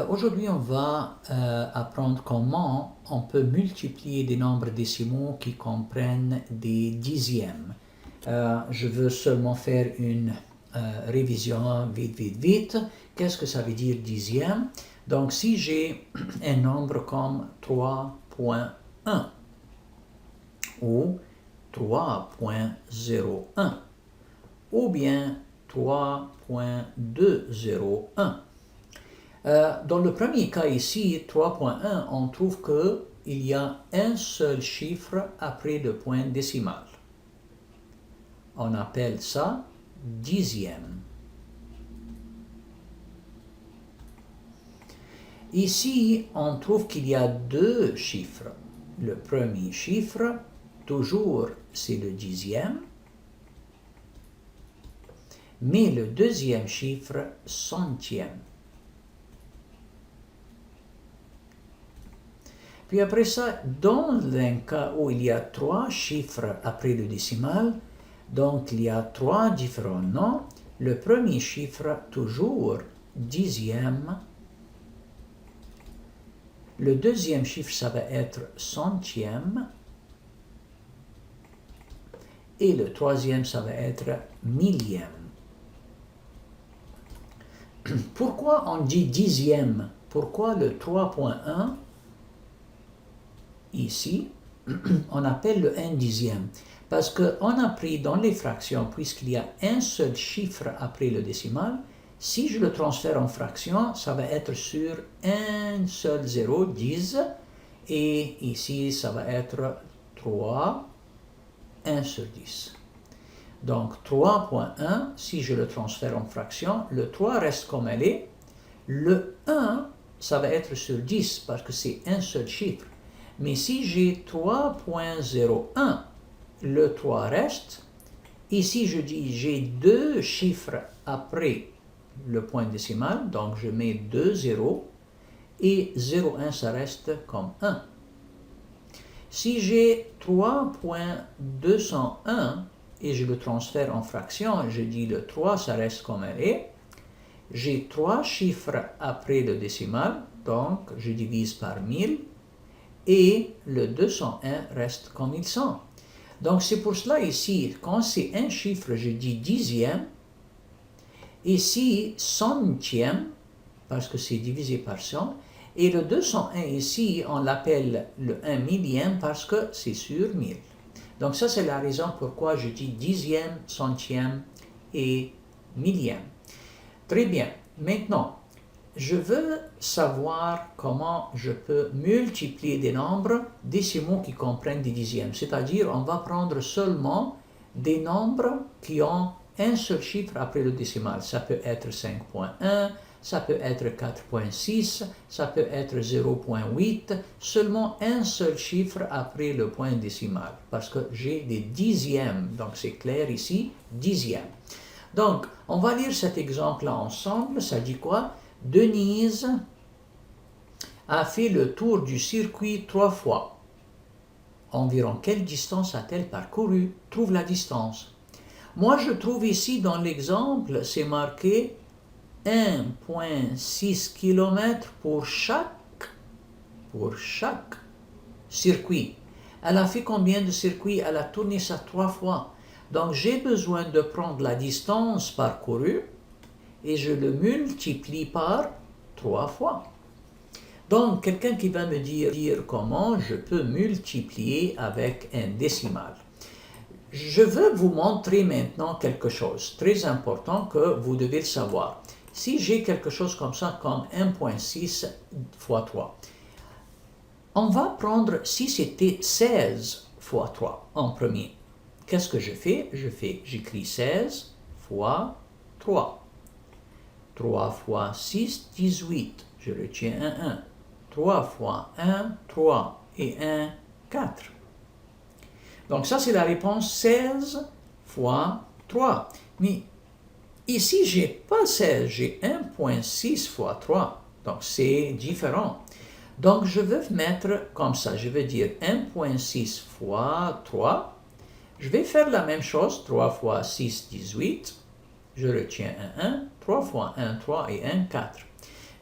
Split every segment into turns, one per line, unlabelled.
Aujourd'hui, on va apprendre comment on peut multiplier des nombres décimaux qui comprennent des dixièmes. Je veux seulement faire une révision vite. Qu'est-ce que ça veut dire dixième? Donc, si j'ai un nombre comme 3,1 ou 3,01 ou bien 3,201. Dans le premier cas ici, 3,1, on trouve qu'il y a un seul chiffre après le point décimal. On appelle ça dixième. Ici, on trouve qu'il y a deux chiffres. Le premier chiffre, toujours, c'est le dixième, mais le deuxième chiffre, centième. Puis après ça, dans un cas où il y a trois chiffres après le décimal, donc il y a trois différents noms. Le premier chiffre, toujours dixième. Le deuxième chiffre, ça va être centième. Et le troisième, ça va être millième. Pourquoi on dit dixième? Pourquoi le 3,1 ici, on appelle le 1 dixième? Parce qu'on a pris dans les fractions, puisqu'il y a un seul chiffre après le décimal, si je le transfère en fraction, ça va être sur un seul 0, 10, et ici, ça va être 3, 1 sur 10. Donc 3,1, si je le transfère en fraction, le 3 reste comme elle est. Le 1, ça va être sur 10 parce que c'est un seul chiffre. Mais si j'ai 3,01, le 3 reste. Ici, je dis j'ai deux chiffres après le point décimal, donc je mets 2 zéros et 0,1, ça reste comme 1. Si j'ai 3,201 et je le transfère en fraction, je dis le 3, ça reste comme elle est. J'ai trois chiffres après le décimal, donc je divise par 1000 et le 201 reste comme ils sont. Donc c'est pour cela ici, quand c'est un chiffre, je dis dixième. Ici, centième, parce que c'est divisé par 100. Et le 201 ici, on l'appelle le 1 millième parce que c'est sur 1000. Donc ça, c'est la raison pourquoi je dis dixième, centième et millième. Très bien. Maintenant, je veux savoir comment je peux multiplier des nombres décimaux qui comprennent des dixièmes. C'est-à-dire, on va prendre seulement des nombres qui ont un seul chiffre après le décimal. Ça peut être 5,1, ça peut être 4,6, ça peut être 0,8, seulement un seul chiffre après le point décimal, parce que j'ai des dixièmes, donc c'est clair ici, dixième. Donc, on va lire cet exemple-là ensemble, ça dit quoi? Denise a fait le tour du circuit 3 fois. Environ quelle distance a-t-elle parcouru? Trouve la distance. Moi, je trouve ici dans l'exemple, c'est marqué 1,6 km pour chaque circuit. Elle a fait combien de circuits? Elle a tourné ça 3 fois. Donc, j'ai besoin de prendre la distance parcourue et je le multiplie par 3 fois. Donc, quelqu'un qui va me dire comment je peux multiplier avec un décimal. Je veux vous montrer maintenant quelque chose très important que vous devez le savoir. Si j'ai quelque chose comme ça, comme 1,6 fois 3, on va prendre si c'était 16 fois 3 en premier. Qu'est-ce que je fais? J'écris 16 fois 3. 3 fois 6, 18. Je retiens un 1. 3 fois 1, 3. Et 1, 4. Donc ça, c'est la réponse 16 fois 3. Mais ici, je n'ai pas 16, j'ai 1,6 fois 3. Donc c'est différent. Donc je veux mettre comme ça, je veux dire 1,6 fois 3. Je vais faire la même chose, 3 fois 6, 18. Je retiens un 1. 3 fois 1, 3 et 1, 4.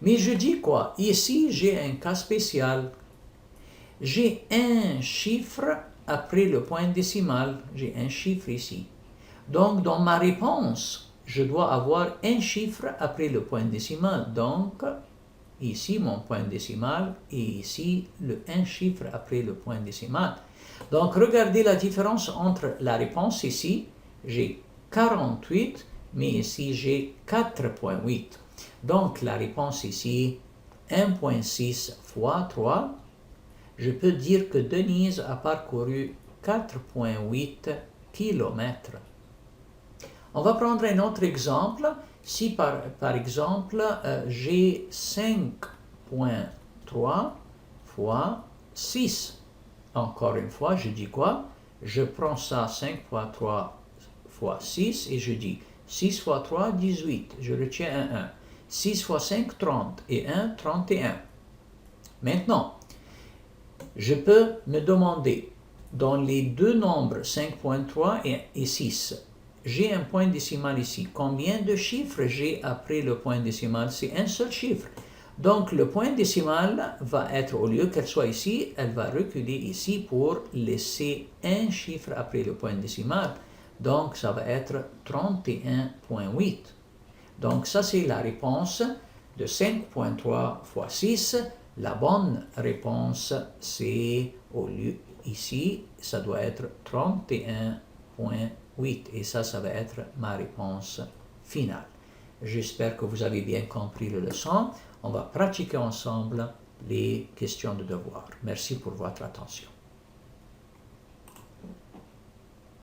Mais je dis quoi? Ici, j'ai un cas spécial. J'ai un chiffre après le point décimal. J'ai un chiffre ici. Donc, dans ma réponse, je dois avoir un chiffre après le point décimal. Donc, ici, mon point décimal et ici, un chiffre après le point décimal. Donc, regardez la différence entre la réponse ici. J'ai 48, mais ici, j'ai 4,8. Donc, la réponse ici, 1,6 fois 3. Je peux dire que Denise a parcouru 4,8 km. On va prendre un autre exemple. Si par exemple, j'ai 5,3 fois 6. Encore une fois, je dis quoi? Je prends ça 5 fois 3 fois 6 et je dis 6 fois 3, 18. Je retiens un 1. 6 fois 5, 30 et 1, 31. Maintenant, je peux me demander, dans les deux nombres 5,3 et 6, j'ai un point décimal ici. Combien de chiffres j'ai après le point décimal? C'est un seul chiffre. Donc, le point décimal va être, au lieu qu'elle soit ici, elle va reculer ici pour laisser un chiffre après le point décimal. Donc, ça va être 31,8. Donc, ça, c'est la réponse de 5,3 fois 6. La bonne réponse, c'est, au lieu, ici, ça doit être 31,8. Et ça va être ma réponse finale. J'espère que vous avez bien compris la leçon. On va pratiquer ensemble les questions de devoir. Merci pour votre attention.